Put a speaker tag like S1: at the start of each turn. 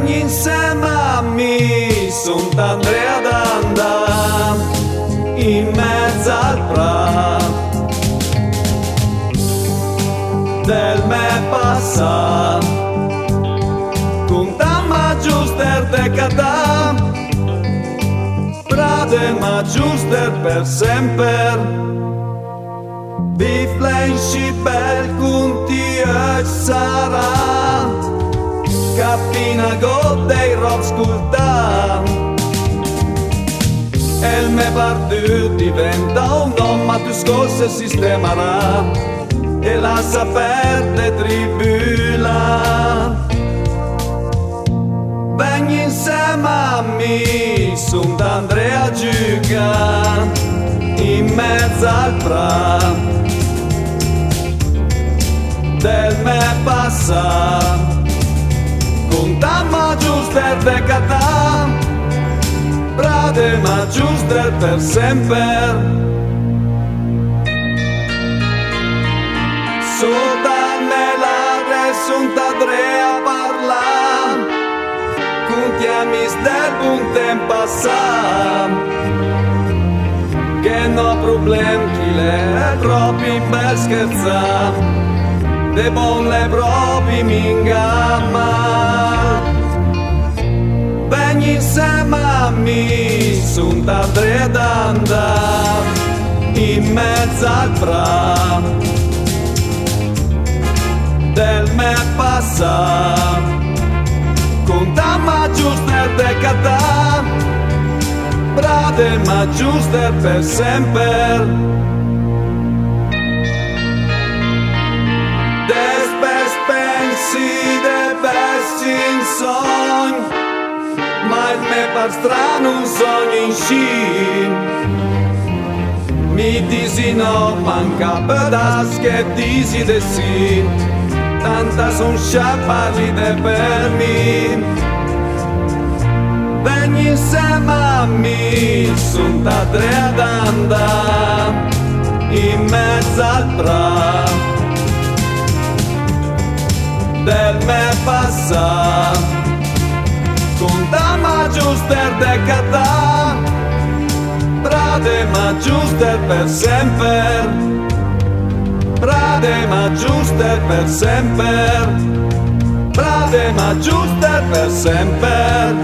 S1: Vegni insieme a me, son t'andrea d'andà in mezzo al prato del me passato, contamma giuster de catà, prade ma giuster per sempre. Vi flenci bel conti e sarà cappina god dei rob sculta, e il me partito diventa un uomo, ma tu scosse sistemerà e la saperte tribula. Vegni insieme a me, son d'Andrea a giocare in mezzo al prato del me passato, contamma giuster de catà, prade ma giuster per sempre. Sota nell'aria son t'andrea a parlare, conti amis del buon tempo passato, che no problem chi le propri per scherzare, de bon le propri mi ingamma. Vegni insieme a me, son t'andrea d'andà in mezzo al prato del me passato, contamma giuster de catà, prade ma giuster per sempre. Dessi in sogno, ma il me par strano un sogno in sci. Mi disi no, manca pedas che disi de sì, tanta son sciapparli de per me. Vegni insieme a me, son t'andrea d'andà in mezzo al prato del me passato, contamma giuster de catà, prade ma giuster per sempre, prade ma giuster per sempre, prade ma giuster per sempre.